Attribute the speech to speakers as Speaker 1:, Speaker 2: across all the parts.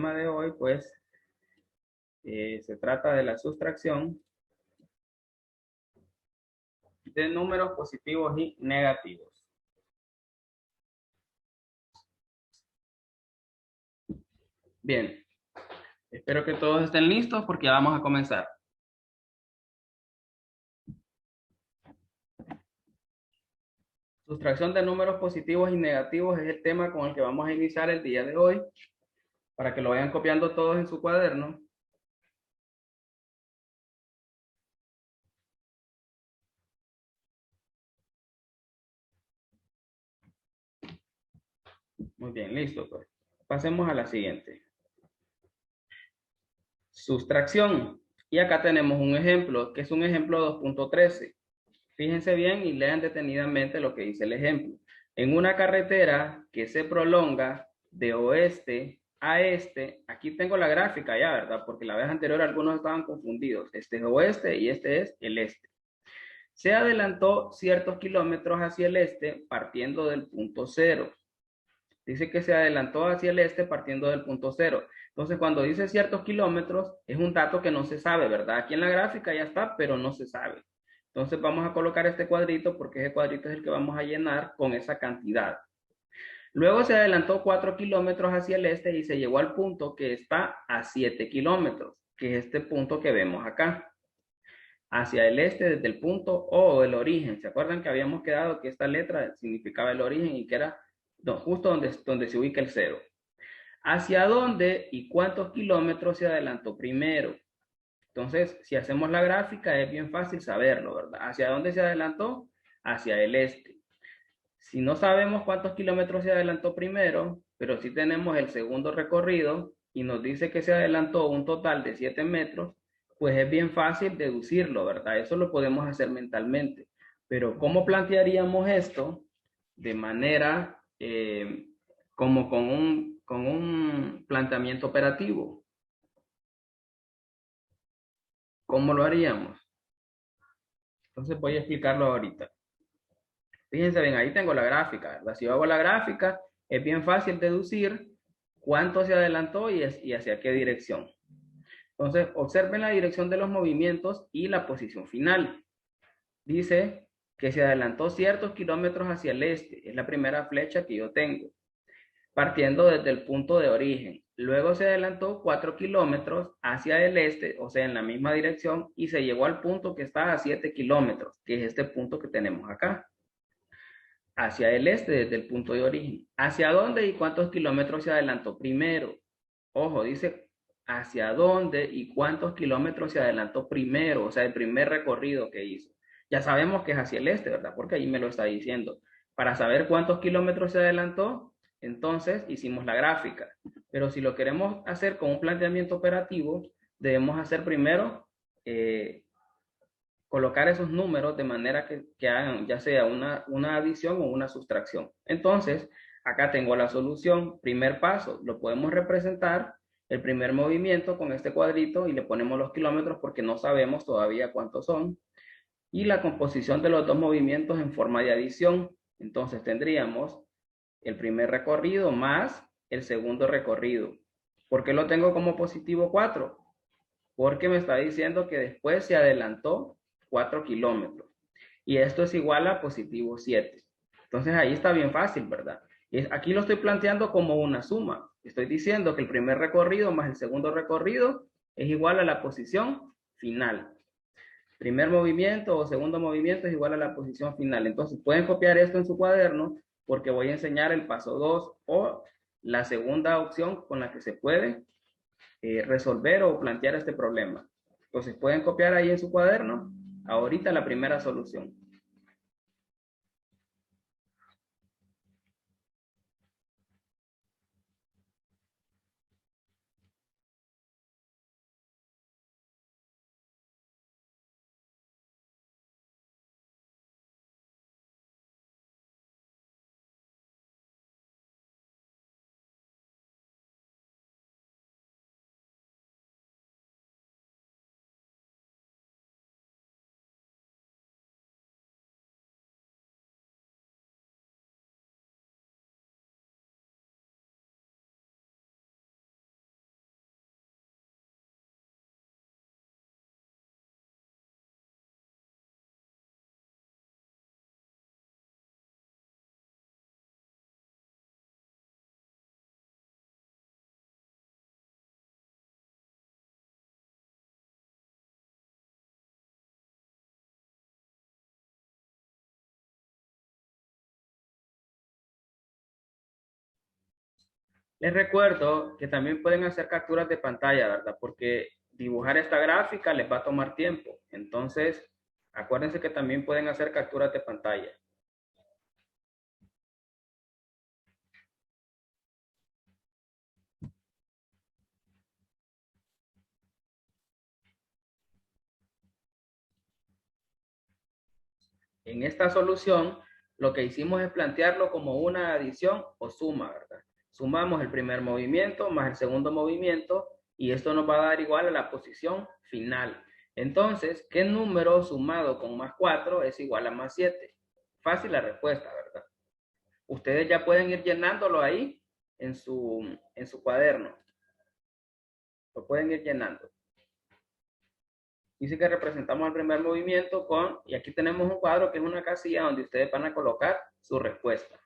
Speaker 1: tema de hoy, pues, se trata de la sustracción de números positivos y negativos. Bien, espero que todos estén listos porque ya vamos a comenzar. Sustracción de números positivos y negativos es el tema con el que vamos a iniciar el día de hoy, para que lo vayan copiando todos en su cuaderno. Muy bien, listo, pues. Pasemos a la siguiente. Sustracción. Y acá tenemos un ejemplo, que es un ejemplo 2.13. Fíjense bien y lean detenidamente lo que dice el ejemplo. En una carretera que se prolonga de oeste a este, aquí tengo la gráfica ya, ¿verdad? Porque la vez anterior algunos estaban confundidos. Este es oeste y este es el este. Se adelantó ciertos kilómetros hacia el este partiendo del punto cero. Dice que se adelantó hacia el este partiendo del punto cero. Entonces, cuando dice ciertos kilómetros, es un dato que no se sabe, ¿verdad? Aquí en la gráfica ya está, pero no se sabe. Entonces, vamos a colocar este cuadrito porque ese cuadrito es el que vamos a llenar con esa cantidad. Luego se adelantó 4 kilómetros hacia el este y se llegó al punto que está a 7 kilómetros, que es este punto que vemos acá. Hacia el este desde el punto O, el origen. ¿Se acuerdan que habíamos quedado que esta letra significaba el origen y que era justo donde se ubica el cero? ¿Hacia dónde y cuántos kilómetros se adelantó primero? Entonces, si hacemos la gráfica, es bien fácil saberlo, ¿verdad? ¿Hacia dónde se adelantó? Hacia el este. Si no sabemos cuántos kilómetros se adelantó primero, pero sí tenemos el segundo recorrido y nos dice que se adelantó un total de 7 metros, pues es bien fácil deducirlo, ¿verdad? Eso lo podemos hacer mentalmente. Pero ¿cómo plantearíamos esto de manera como con un planteamiento operativo? ¿Cómo lo haríamos? Entonces voy a explicarlo ahorita. Fíjense bien, ahí tengo la gráfica, ¿verdad? Si yo hago la gráfica, es bien fácil deducir cuánto se adelantó y hacia qué dirección. Entonces, observen la dirección de los movimientos y la posición final. Dice que se adelantó ciertos kilómetros hacia el este. Es la primera flecha que yo tengo, partiendo desde el punto de origen. Luego se adelantó 4 kilómetros hacia el este, o sea, en la misma dirección, y se llegó al punto que está a 7 kilómetros, que es este punto que tenemos acá. Hacia el este desde el punto de origen. ¿Hacia dónde y cuántos kilómetros se adelantó primero? Ojo, dice hacia dónde y cuántos kilómetros se adelantó primero, o sea, el primer recorrido que hizo. Ya sabemos que es hacia el este, ¿verdad? Porque ahí me lo está diciendo. Para saber cuántos kilómetros se adelantó, entonces hicimos la gráfica. Pero si lo queremos hacer con un planteamiento operativo, debemos hacer primero colocar esos números de manera que hagan ya sea una adición o una sustracción. Entonces, acá tengo la solución. Primer paso, lo podemos representar el primer movimiento con este cuadrito y le ponemos los kilómetros porque no sabemos todavía cuántos son. Y la composición de los dos movimientos en forma de adición. Entonces tendríamos el primer recorrido más el segundo recorrido. ¿Por qué lo tengo como positivo 4? Porque me está diciendo que después se adelantó 4 kilómetros. Y esto es igual a positivo 7. Entonces ahí está bien fácil, ¿verdad? Y aquí lo estoy planteando como una suma. Estoy diciendo que el primer recorrido más el segundo recorrido es igual a la posición final. Primer movimiento o segundo movimiento es igual a la posición final. Entonces pueden copiar esto en su cuaderno porque voy a enseñar el paso 2 o la segunda opción con la que se puede resolver o plantear este problema. Entonces pueden copiar ahí en su cuaderno ahorita la primera solución. Les recuerdo que también pueden hacer capturas de pantalla, ¿verdad? Porque dibujar esta gráfica les va a tomar tiempo. Entonces, acuérdense que también pueden hacer capturas de pantalla. En esta solución, lo que hicimos es plantearlo como una adición o suma, ¿verdad? Sumamos el primer movimiento más el segundo movimiento y esto nos va a dar igual a la posición final. Entonces, ¿qué número sumado con más 4 es igual a más 7? Fácil la respuesta, ¿verdad? Ustedes ya pueden ir llenándolo ahí en su cuaderno. Lo pueden ir llenando. Dice que representamos el primer movimiento con, y aquí tenemos un cuadro que es una casilla donde ustedes van a colocar su respuesta.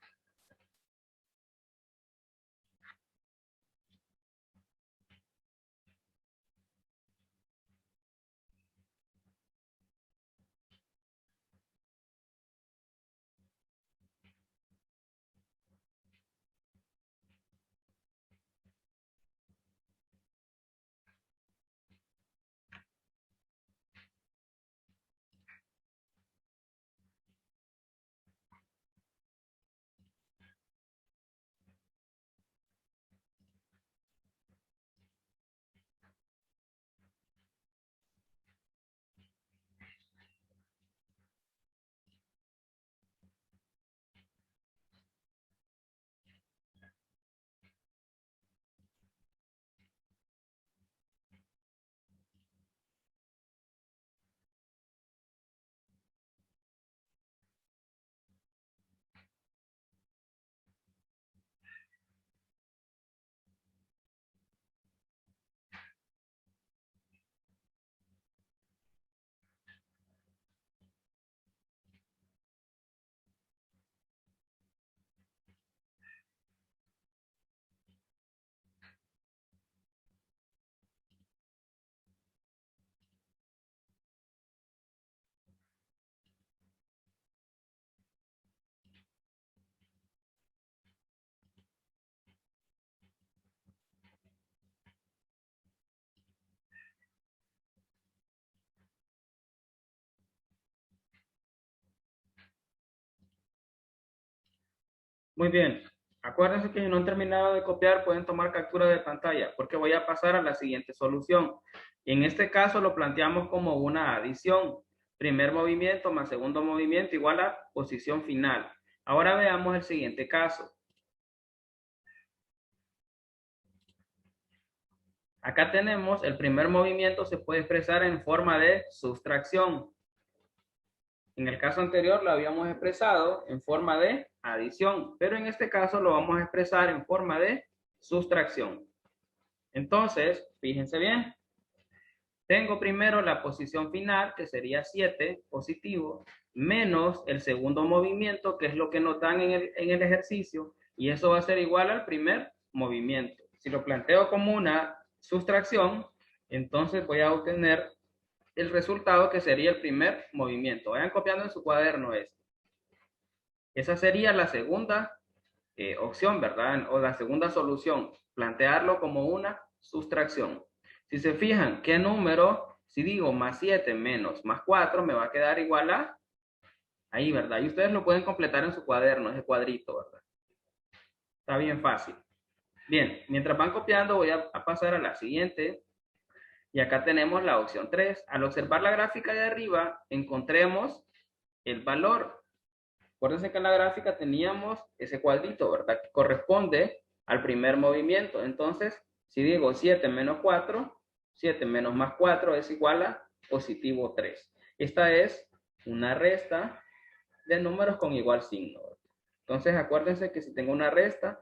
Speaker 1: Muy bien. Acuérdense que si no han terminado de copiar, pueden tomar captura de pantalla, porque voy a pasar a la siguiente solución. En este caso lo planteamos como una adición. Primer movimiento más segundo movimiento igual a posición final. Ahora veamos el siguiente caso. Acá tenemos el primer movimiento, se puede expresar en forma de sustracción. En el caso anterior lo habíamos expresado en forma de adición, pero en este caso lo vamos a expresar en forma de sustracción. Entonces, fíjense bien, tengo primero la posición final, que sería 7, positivo, menos el segundo movimiento, que es lo que nos dan en el ejercicio, y eso va a ser igual al primer movimiento. Si lo planteo como una sustracción, entonces voy a obtener el resultado que sería el primer movimiento. Vayan copiando en su cuaderno esto. Esa sería la segunda opción, ¿verdad? O la segunda solución, plantearlo como una sustracción. Si se fijan, ¿qué número? Si digo más 7 menos más 4, me va a quedar igual a ahí, ¿verdad? Y ustedes lo pueden completar en su cuaderno, ese cuadrito, ¿verdad? Está bien fácil. Bien, mientras van copiando, voy a pasar a la siguiente. Y acá tenemos la opción 3. Al observar la gráfica de arriba, encontremos el valor. Acuérdense que en la gráfica teníamos ese cuadrito, ¿verdad? Que corresponde al primer movimiento. Entonces, si digo 7 menos 4, 7 menos más 4 es igual a positivo 3. Esta es una resta de números con igual signo. Entonces, acuérdense que si tengo una resta,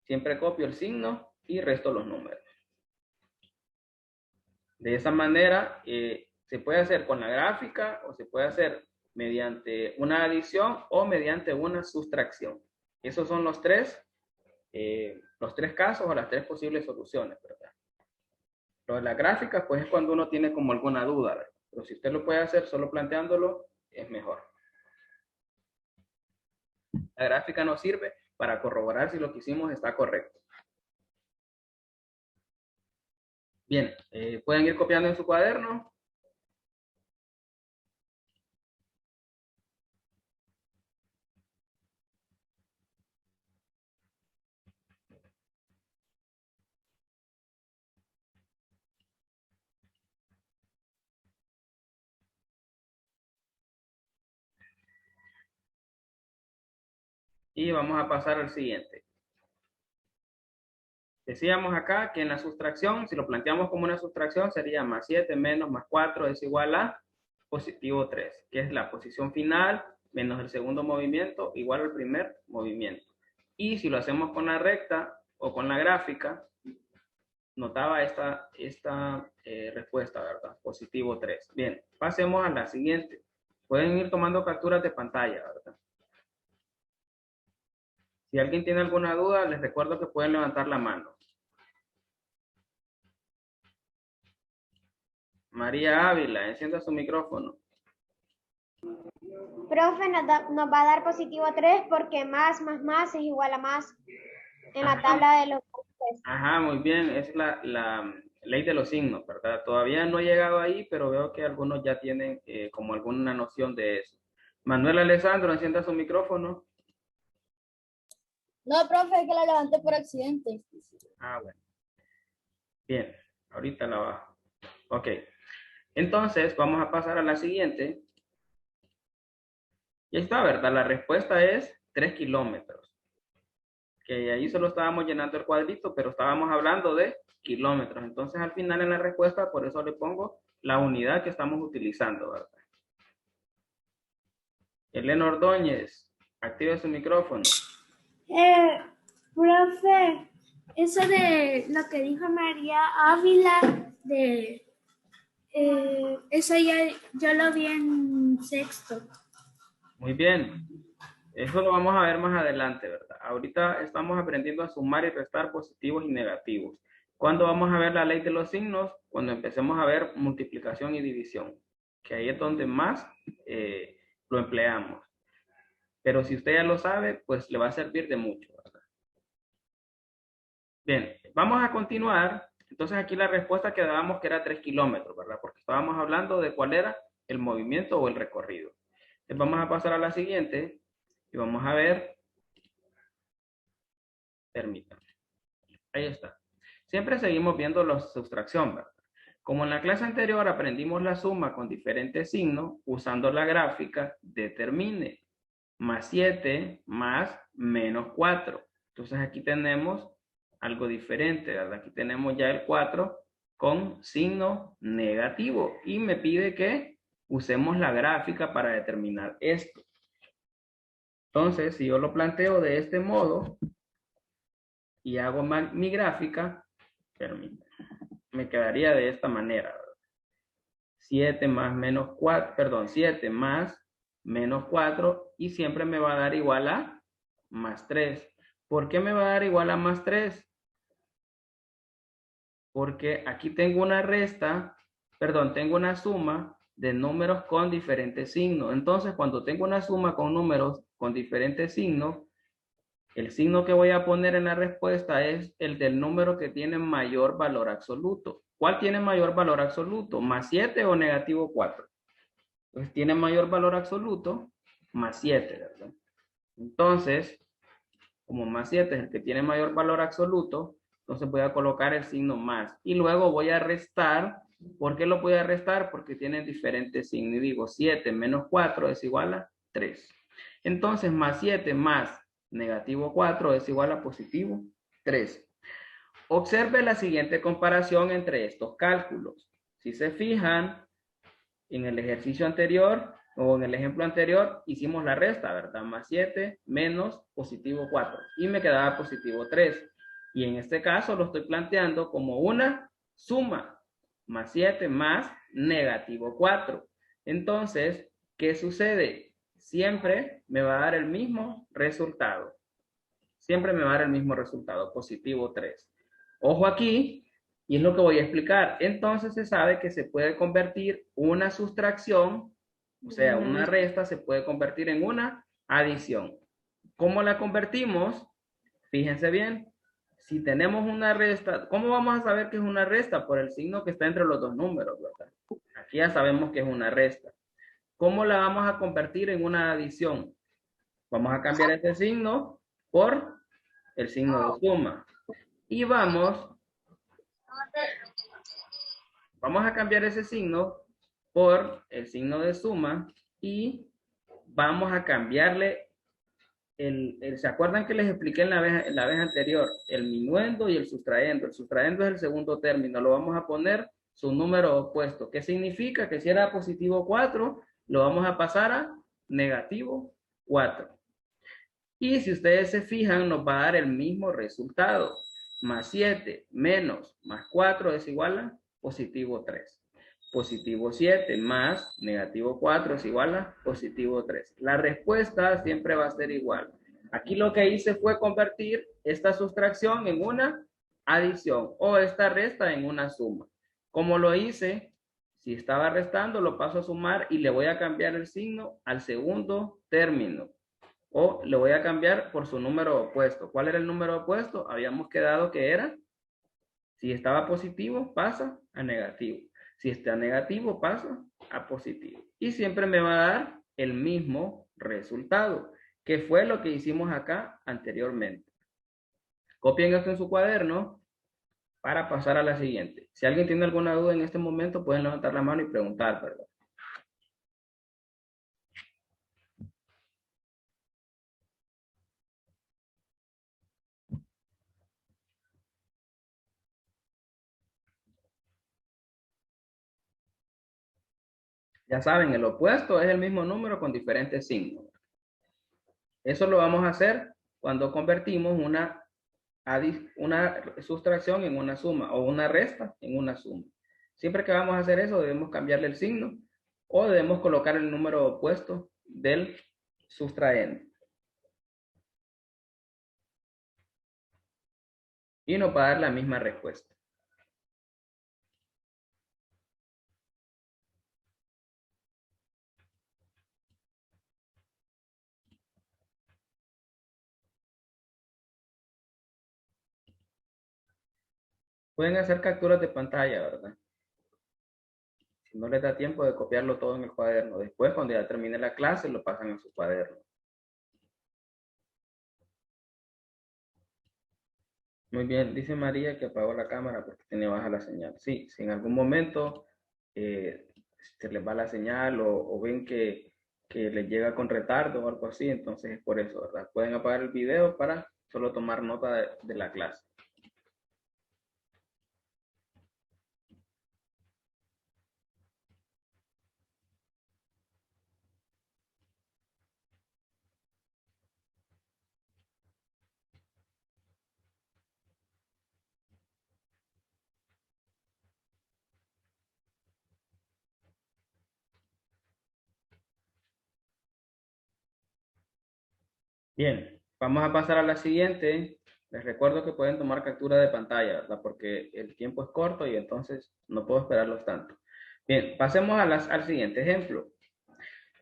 Speaker 1: siempre copio el signo y resto los números. De esa manera, se puede hacer con la gráfica o se puede hacer mediante una adición o mediante una sustracción. Esos son los tres casos o las tres posibles soluciones, ¿verdad? Lo de la gráfica, pues es cuando uno tiene como alguna duda, ¿verdad? Pero si usted lo puede hacer solo planteándolo, es mejor. La gráfica nos sirve para corroborar si lo que hicimos está correcto. Bien, pueden ir copiando en su cuaderno. Y vamos a pasar al siguiente. Decíamos acá que en la sustracción, si lo planteamos como una sustracción, sería más 7 menos más 4 es igual a positivo 3, que es la posición final menos el segundo movimiento igual al primer movimiento. Y si lo hacemos con la recta o con la gráfica, notaba esta respuesta, ¿verdad? Positivo 3. Bien, pasemos a la siguiente. Pueden ir tomando capturas de pantalla, ¿verdad? Si alguien tiene alguna duda, les recuerdo que pueden levantar la mano. María Ávila, encienda su micrófono.
Speaker 2: Profe, nos va a dar positivo 3 porque más es igual a más en la tabla de los valores.
Speaker 1: Ajá, muy bien. Es la ley de los signos, ¿verdad? Todavía no he llegado ahí, pero veo que algunos ya tienen como alguna noción de eso. Manuel Alessandro, encienda su micrófono.
Speaker 3: No, profe, es que la levanté por accidente.
Speaker 1: Ah, bueno. Bien, ahorita la bajo. Ok. Entonces, vamos a pasar a la siguiente. Y ahí está, ¿verdad? La respuesta es 3 kilómetros. Que ahí solo estábamos llenando el cuadrito, pero estábamos hablando de kilómetros. Entonces, al final en la respuesta, por eso le pongo la unidad que estamos utilizando, ¿verdad? Elena Ordóñez, active su micrófono.
Speaker 4: Profe, eso de lo que dijo María Ávila, eso ya yo lo vi en sexto.
Speaker 1: Muy bien. Eso lo vamos a ver más adelante, ¿verdad? Ahorita estamos aprendiendo a sumar y restar positivos y negativos. ¿Cuándo vamos a ver la ley de los signos? Cuando empecemos a ver multiplicación y división, que ahí es donde más lo empleamos. Pero si usted ya lo sabe, pues le va a servir de mucho, ¿verdad? Bien, vamos a continuar. Entonces aquí la respuesta que dábamos que era 3 kilómetros, ¿verdad? Porque estábamos hablando de cuál era el movimiento o el recorrido. Entonces vamos a pasar a la siguiente y vamos a ver. Permítanme. Ahí está. Siempre seguimos viendo la sustracción, ¿verdad? Como en la clase anterior aprendimos la suma con diferentes signos, usando la gráfica, determine más 7 más menos 4. Entonces aquí tenemos algo diferente, ¿verdad? Aquí tenemos ya el 4 con signo negativo y me pide que usemos la gráfica para determinar esto. Entonces, si yo lo planteo de este modo y hago mi gráfica, permítanme, me quedaría de esta manera, ¿verdad? 7 más menos 4, perdón, 7 más menos 4 y siempre me va a dar igual a más 3. ¿Por qué me va a dar igual a más 3? Porque aquí tengo una resta, perdón, tengo una suma de números con diferentes signos. Entonces, cuando tengo una suma con números con diferentes signos, el signo que voy a poner en la respuesta es el del número que tiene mayor valor absoluto. ¿Cuál tiene mayor valor absoluto? ¿Más 7 o negativo 4? Entonces tiene mayor valor absoluto, más 7, ¿verdad? Entonces, como más 7 es el que tiene mayor valor absoluto, entonces voy a colocar el signo más. Y luego voy a restar. ¿Por qué lo voy a restar? Porque tienen diferentes signos. Y digo, 7 menos 4 es igual a 3. Entonces, más 7 más negativo 4 es igual a positivo 3. Observe la siguiente comparación entre estos cálculos. Si se fijan, en el ejercicio anterior o en el ejemplo anterior hicimos la resta, ¿verdad? Más 7 menos positivo 4 y me quedaba positivo 3. Y en este caso lo estoy planteando como una suma. Más 7 más negativo 4. Entonces, ¿qué sucede? Siempre me va a dar el mismo resultado. Siempre me va a dar el mismo resultado, positivo 3. Ojo aquí, y es lo que voy a explicar. Entonces se sabe que se puede convertir una sustracción, o sea, una resta se puede convertir en una adición. ¿Cómo la convertimos? Fíjense bien. si tenemos una resta, ¿cómo vamos a saber que es una resta? Por el signo que está entre los dos números, ¿verdad? Aquí ya sabemos que es una resta. ¿Cómo la vamos a convertir en una adición? Vamos a cambiar este signo por el signo de suma. Y vamos a cambiar ese signo por el signo de suma y vamos a cambiarle ¿se acuerdan que les expliqué en la vez anterior? El minuendo y el sustraendo. El sustraendo es el segundo término. Lo vamos a poner su número opuesto. ¿Qué significa? Que si era positivo 4, lo vamos a pasar a negativo 4. Y si ustedes se fijan, nos va a dar el mismo resultado. Más 7 menos más 4 es igual a positivo 3. Positivo 7 más negativo 4 es igual a positivo 3. La respuesta siempre va a ser igual. Aquí lo que hice fue convertir esta sustracción en una adición o esta resta en una suma. Como lo hice, si estaba restando, lo paso a sumar y le voy a cambiar el signo al segundo término. O le voy a cambiar por su número opuesto. ¿Cuál era el número opuesto? Habíamos quedado que era, si estaba positivo, pasa a negativo. Si está negativo, pasa a positivo. Y siempre me va a dar el mismo resultado, que fue lo que hicimos acá anteriormente. Copien esto en su cuaderno para pasar a la siguiente. Si alguien tiene alguna duda en este momento, pueden levantar la mano y preguntar, ¿verdad? Ya saben, el opuesto es el mismo número con diferentes signos. Eso lo vamos a hacer cuando convertimos una sustracción en una suma o una resta en una suma. Siempre que vamos a hacer eso debemos cambiarle el signo o debemos colocar el número opuesto del sustraendo. Y nos va a dar la misma respuesta. Pueden hacer capturas de pantalla, ¿verdad? Si no les da tiempo de copiarlo todo en el cuaderno. Después, cuando ya termine la clase, lo pasan a su cuaderno. Muy bien, dice María que apagó la cámara porque tenía baja la señal. Sí, si en algún momento se les va la señal o ven que les llega con retardo o algo así, entonces es por eso, ¿verdad? Pueden apagar el video para solo tomar nota de la clase. Bien, vamos a pasar a la siguiente. Les recuerdo que pueden tomar captura de pantalla, ¿verdad? Porque el tiempo es corto y entonces no puedo esperarlos tanto. Bien, pasemos al siguiente ejemplo.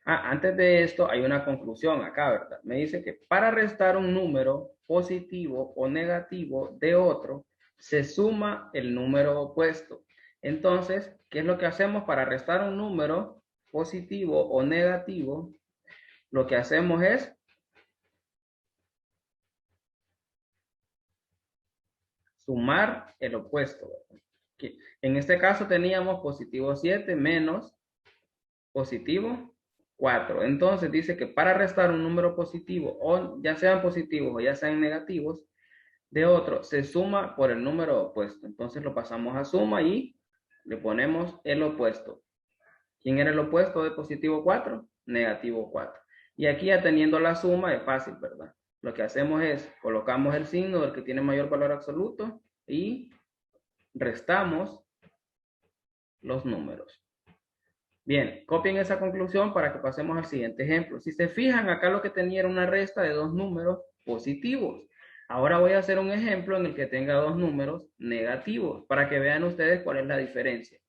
Speaker 1: Antes de esto hay una conclusión acá, ¿verdad? Me dice que para restar un número positivo o negativo de otro, se suma el número opuesto. Entonces, ¿qué es lo que hacemos para restar un número positivo o negativo? Lo que hacemos es sumar el opuesto, ¿verdad? En este caso teníamos positivo 7 menos positivo 4. Entonces dice que para restar un número positivo, o ya sean positivos o ya sean negativos, de otro, se suma por el número opuesto. Entonces lo pasamos a suma y le ponemos el opuesto. ¿Quién era el opuesto de positivo 4? Negativo 4. Y aquí ya teniendo la suma es fácil, ¿verdad? Lo que hacemos es, colocamos el signo del que tiene mayor valor absoluto y restamos los números. Bien, copien esa conclusión para que pasemos al siguiente ejemplo. Si se fijan, acá lo que tenía era una resta de dos números positivos. Ahora voy a hacer un ejemplo en el que tenga dos números negativos para que vean ustedes cuál es la diferencia.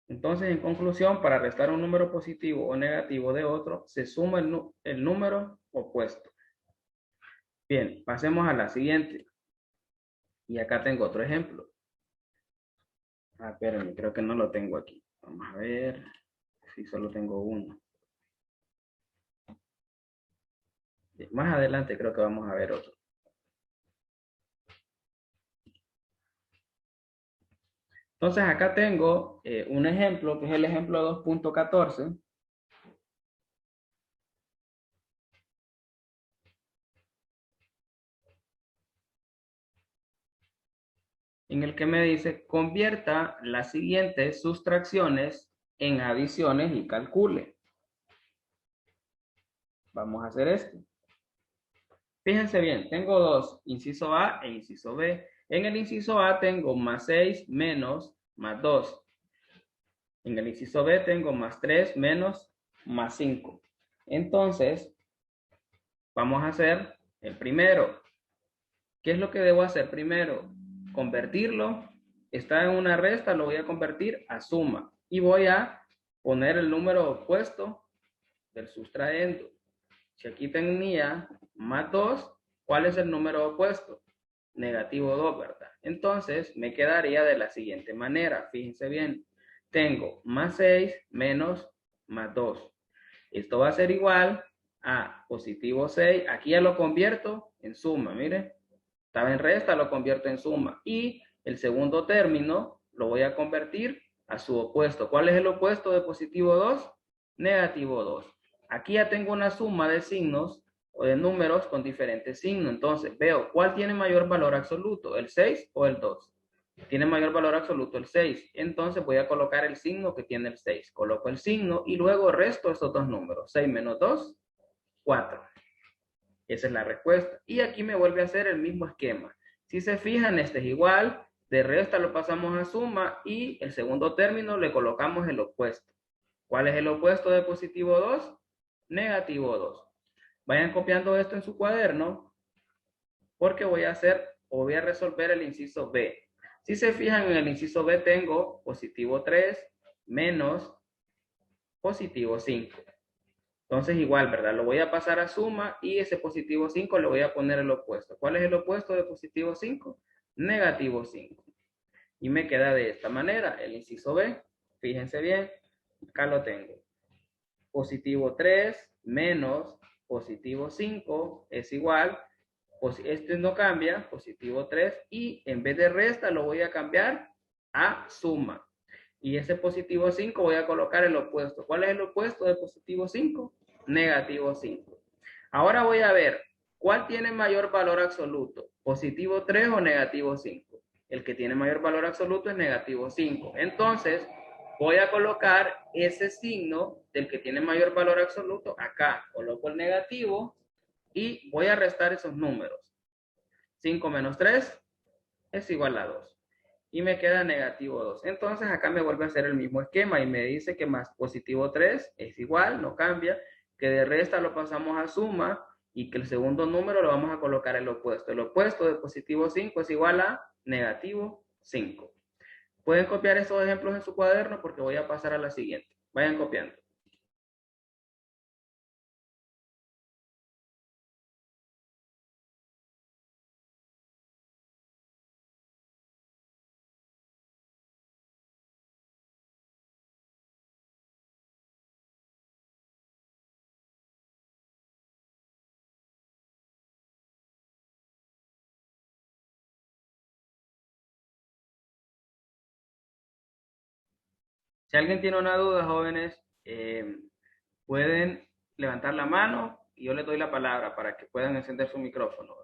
Speaker 1: Entonces, en conclusión, para restar un número positivo o negativo de otro, se suma el número opuesto. Bien, pasemos a la siguiente. Y acá tengo otro ejemplo. Ah, espérenme, creo que no lo tengo aquí. Vamos a ver si solo tengo uno. Bien, más adelante creo que vamos a ver otro. Entonces acá tengo un ejemplo que es el ejemplo 2.14. En el que me dice, convierta las siguientes sustracciones en adiciones y calcule. Vamos a hacer esto. Fíjense bien, tengo dos, inciso A e inciso B. En el inciso A tengo más 6 menos más 2. En el inciso B tengo más 3 menos más 5. Entonces, vamos a hacer el primero. ¿Qué es lo que debo hacer primero? Convertirlo. Está en una resta, lo voy a convertir a suma. Y voy a poner el número opuesto del sustraendo. Si aquí tenía más 2, ¿cuál es el número opuesto? Negativo 2, ¿verdad? Entonces me quedaría de la siguiente manera. Fíjense bien. Tengo más 6 menos más 2. Esto va a ser igual a positivo 6. Aquí ya lo convierto en suma, miren. Estaba en resta, lo convierto en suma. Y el segundo término lo voy a convertir a su opuesto. ¿Cuál es el opuesto de positivo 2? Negativo 2. Aquí ya tengo una suma de signos o de números con diferentes signos. Entonces veo cuál tiene mayor valor absoluto, el 6 o el 2. Tiene mayor valor absoluto el 6. Entonces voy a colocar el signo que tiene el 6. Coloco el signo y luego resto estos dos números. 6 menos 2, 4. Esa es la respuesta. Y aquí me vuelve a hacer el mismo esquema. Si se fijan, este es igual. De resta lo pasamos a suma y el segundo término le colocamos el opuesto. ¿Cuál es el opuesto de positivo 2? Negativo 2. Vayan copiando esto en su cuaderno porque voy a hacer o voy a resolver el inciso B. Si se fijan, en el inciso B tengo positivo 3 menos positivo 5. Entonces igual, ¿verdad? Lo voy a pasar a suma y ese positivo 5 le voy a poner el opuesto. ¿Cuál es el opuesto de positivo 5? Negativo 5. Y me queda de esta manera el inciso B. Fíjense bien, acá lo tengo. Positivo 3 menos positivo 5 es igual, este no cambia, positivo 3, y en vez de resta lo voy a cambiar a suma. Y ese positivo 5 voy a colocar el opuesto. ¿Cuál es el opuesto de positivo 5? Negativo 5. Ahora voy a ver, ¿cuál tiene mayor valor absoluto? ¿Positivo 3 o negativo 5? El que tiene mayor valor absoluto es negativo 5. Entonces, voy a colocar ese signo del que tiene mayor valor absoluto acá. Coloco el negativo y voy a restar esos números. 5 menos 3 es igual a 2. Y me queda negativo 2. Entonces acá me vuelve a hacer el mismo esquema y me dice que más positivo 3 es igual, no cambia, que de resta lo pasamos a suma y que el segundo número lo vamos a colocar el opuesto. El opuesto de positivo 5 es igual a negativo 5. Pueden copiar estos ejemplos en su cuaderno porque voy a pasar a la siguiente. Vayan copiando. Si alguien tiene una duda, jóvenes, pueden levantar la mano y yo les doy la palabra para que puedan encender su micrófono.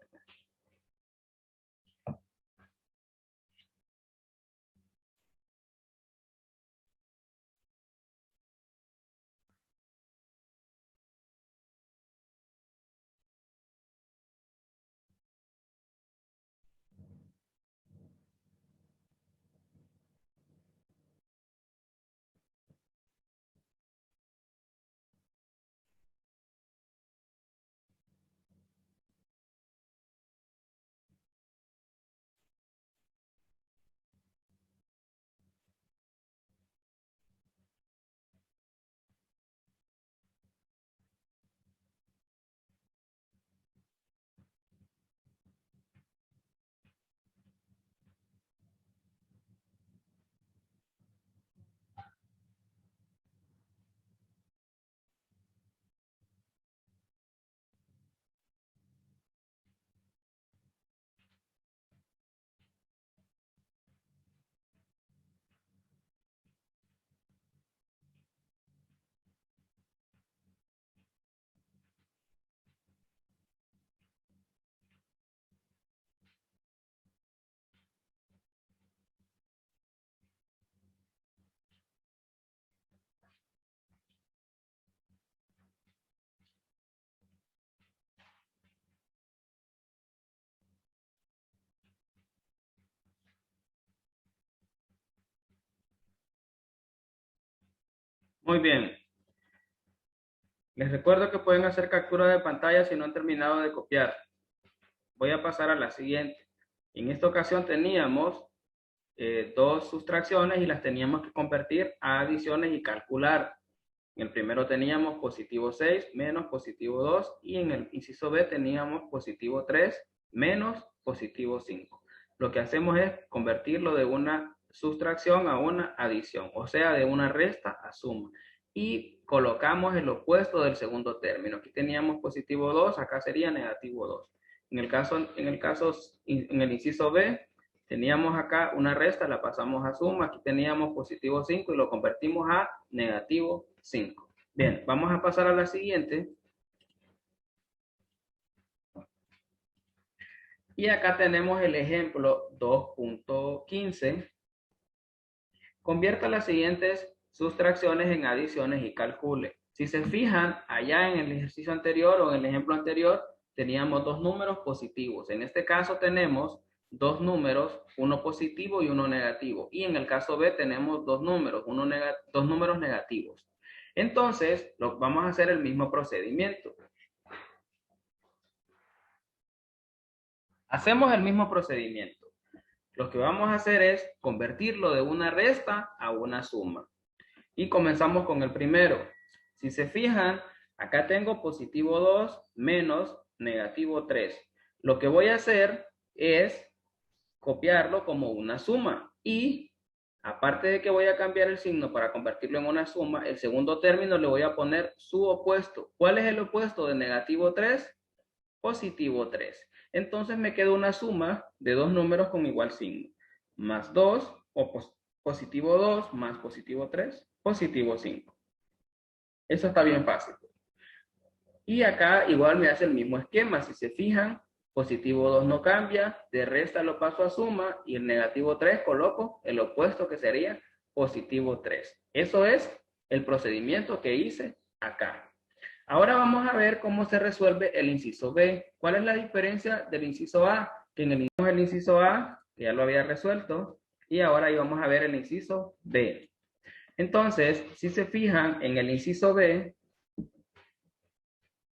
Speaker 1: Muy bien. Les recuerdo que pueden hacer captura de pantalla si no han terminado de copiar. Voy a pasar a la siguiente. En esta ocasión teníamos dos sustracciones y las teníamos que convertir a adiciones y calcular. En el primero teníamos positivo 6 menos positivo 2 y en el inciso B teníamos positivo 3 menos positivo 5. Lo que hacemos es convertirlo de una sustracción a una adición, o sea, de una resta a suma. Y colocamos el opuesto del segundo término. Aquí teníamos positivo 2, acá sería negativo 2. En el inciso B, teníamos acá una resta, la pasamos a suma, aquí teníamos positivo 5 y lo convertimos a negativo 5. Bien, vamos a pasar a la siguiente. Y acá tenemos el ejemplo 2.15. Convierta las siguientes sustracciones en adiciones y calcule. Si se fijan, allá en el ejercicio anterior o en el ejemplo anterior, teníamos dos números positivos. En este caso tenemos dos números, uno positivo y uno negativo. Y en el caso B tenemos dos números, dos números negativos. Entonces, vamos a hacer el mismo procedimiento. Hacemos el mismo procedimiento. Lo que vamos a hacer es convertirlo de una resta a una suma. Y comenzamos con el primero. Si se fijan, acá tengo positivo 2 menos negativo 3. Lo que voy a hacer es copiarlo como una suma. Y aparte de que voy a cambiar el signo para convertirlo en una suma, el segundo término le voy a poner su opuesto. ¿Cuál es el opuesto de negativo 3? Positivo 3. Entonces me queda una suma de dos números con igual signo. Más 2 o positivo 2 más positivo 3, positivo 5. Eso está bien fácil. Y acá igual me hace el mismo esquema. Si se fijan, positivo 2 no cambia, de resta lo paso a suma y el negativo 3 coloco el opuesto que sería positivo 3. Eso es el procedimiento que hice acá. Ahora vamos a ver cómo se resuelve el inciso B. ¿Cuál es la diferencia del inciso A? Que en el inciso A, que ya lo había resuelto, y ahora ahí vamos a ver el inciso B. Entonces, si se fijan, en el inciso B,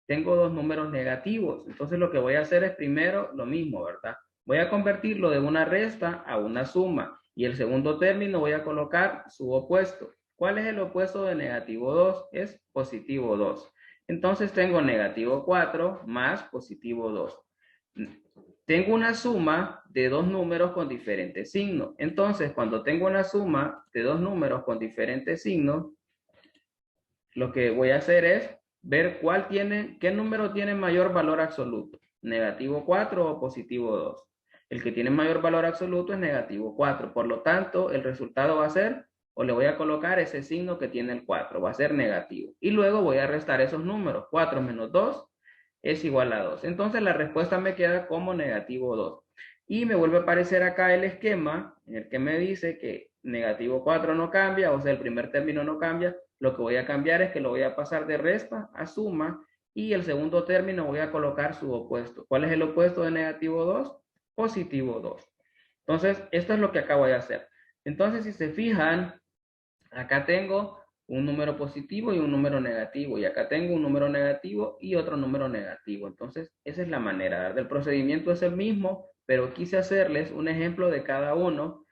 Speaker 1: tengo dos números negativos. Entonces lo que voy a hacer es primero lo mismo, ¿verdad? Voy a convertirlo de una resta a una suma. Y el segundo término voy a colocar su opuesto. ¿Cuál es el opuesto de negativo 2? Es positivo 2. Entonces tengo negativo 4 más positivo 2. Tengo una suma de dos números con diferentes signos. Entonces, cuando tengo una suma de dos números con diferentes signos, lo que voy a hacer es ver qué número tiene mayor valor absoluto, negativo 4 o positivo 2. El que tiene mayor valor absoluto es negativo 4. Por lo tanto, el resultado va a ser, o le voy a colocar ese signo que tiene el 4, va a ser negativo. Y luego voy a restar esos números. 4 menos 2 es igual a 2. Entonces la respuesta me queda como negativo 2. Y me vuelve a aparecer acá el esquema en el que me dice que negativo 4 no cambia, o sea, el primer término no cambia. Lo que voy a cambiar es que lo voy a pasar de resta a suma y el segundo término voy a colocar su opuesto. ¿Cuál es el opuesto de negativo 2? Positivo 2. Entonces, esto es lo que acabo de hacer. Entonces, si se fijan, acá tengo un número positivo y un número negativo. Y acá tengo un número negativo y otro número negativo. Entonces, esa es la manera. ¿Verdad? El procedimiento es el mismo, pero quise hacerles un ejemplo de cada uno.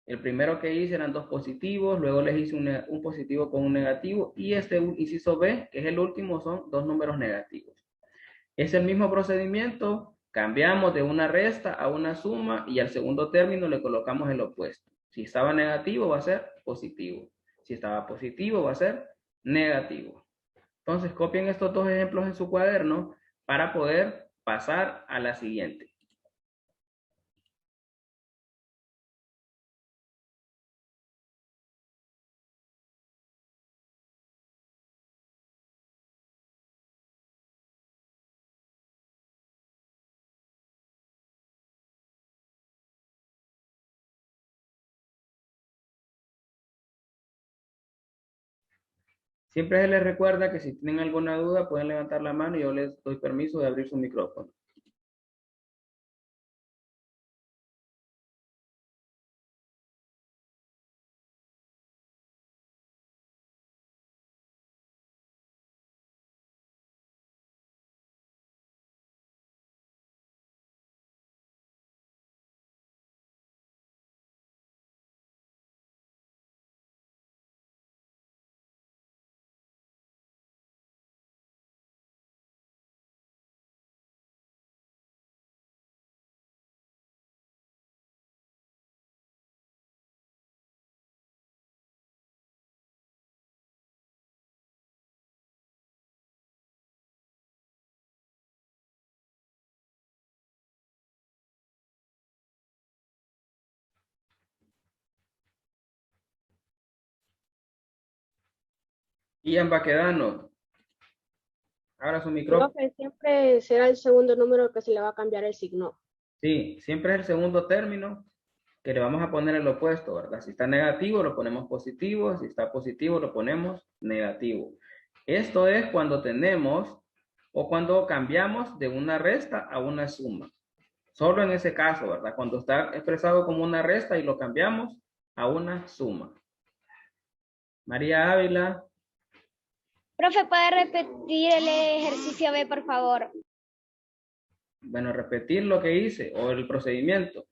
Speaker 1: El primero que hice eran dos positivos, luego les hice un positivo con un negativo y este inciso B, que es el último, son dos números negativos. Es el mismo procedimiento, cambiamos de una resta a una suma y al segundo término le colocamos el opuesto. Si estaba negativo va a ser positivo, si estaba positivo va a ser negativo. Entonces copien estos dos ejemplos en su cuaderno para poder pasar a la siguiente. Siempre se les recuerda que si tienen alguna duda pueden levantar la mano y yo les doy permiso de abrir su micrófono. Ian Baquedano, abra su micrófono.
Speaker 5: Profe, siempre será el segundo número que se le va a cambiar el signo.
Speaker 1: Sí, siempre es el segundo término que le vamos a poner el opuesto, ¿verdad? Si está negativo, lo ponemos positivo. Si está positivo, lo ponemos negativo. Esto es cuando tenemos o cuando cambiamos de una resta a una suma. Solo en ese caso, ¿verdad? Cuando está expresado como una resta y lo cambiamos a una suma. María Ávila.
Speaker 2: Profe, ¿puede repetir el ejercicio B, por favor?
Speaker 1: Bueno, repetir lo que hice o el procedimiento.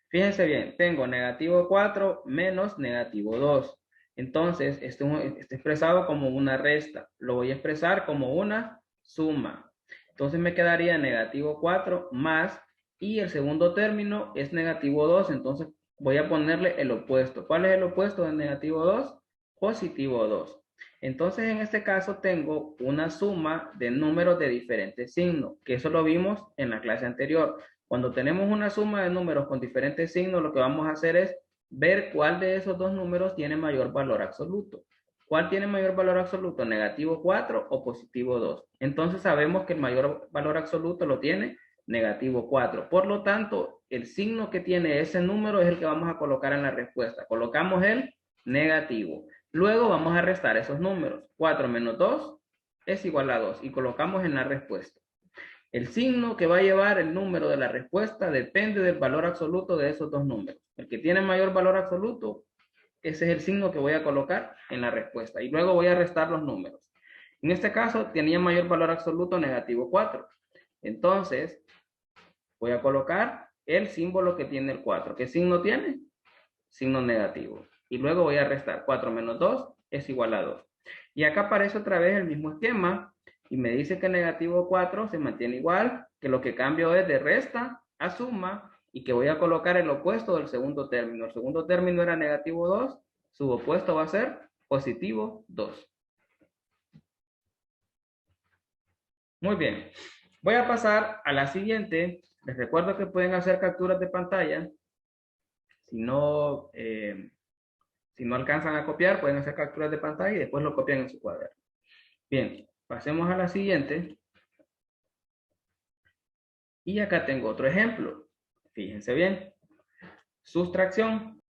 Speaker 1: Fíjense bien, tengo negativo 4 menos negativo 2. Entonces, esto está expresado como una resta. Lo voy a expresar como una suma. Entonces me quedaría negativo 4 más, y el segundo término es negativo 2. Entonces voy a ponerle el opuesto. ¿Cuál es el opuesto de negativo 2? Positivo 2. Entonces en este caso tengo una suma de números de diferentes signos, que eso lo vimos en la clase anterior. Cuando tenemos una suma de números con diferentes signos, lo que vamos a hacer es ver cuál de esos dos números tiene mayor valor absoluto. ¿Cuál tiene mayor valor absoluto? ¿Negativo 4 o positivo 2? Entonces sabemos que el mayor valor absoluto lo tiene negativo 4. Por lo tanto, el signo que tiene ese número es el que vamos a colocar en la respuesta. Colocamos el negativo. Luego vamos a restar esos números. 4 menos 2 es igual a 2 y colocamos en la respuesta. El signo que va a llevar el número de la respuesta depende del valor absoluto de esos dos números. El que tiene mayor valor absoluto, ese es el signo que voy a colocar en la respuesta. Y luego voy a restar los números. En este caso tenía mayor valor absoluto negativo 4. Entonces voy a colocar el símbolo que tiene el 4. ¿Qué signo tiene? Signo negativo. Y luego voy a restar 4 menos 2 es igual a 2. Y acá aparece otra vez el mismo esquema y me dice que negativo 4 se mantiene igual, que lo que cambio es de resta a suma y que voy a colocar el opuesto del segundo término. El segundo término era negativo 2, su opuesto va a ser positivo 2. Muy bien, voy a pasar a la siguiente. Les recuerdo que pueden hacer capturas de pantalla. Si no alcanzan a copiar, pueden hacer capturas de pantalla y después lo copian en su cuaderno. Bien, pasemos a la siguiente. Y acá tengo otro ejemplo. Fíjense bien. Sustracción.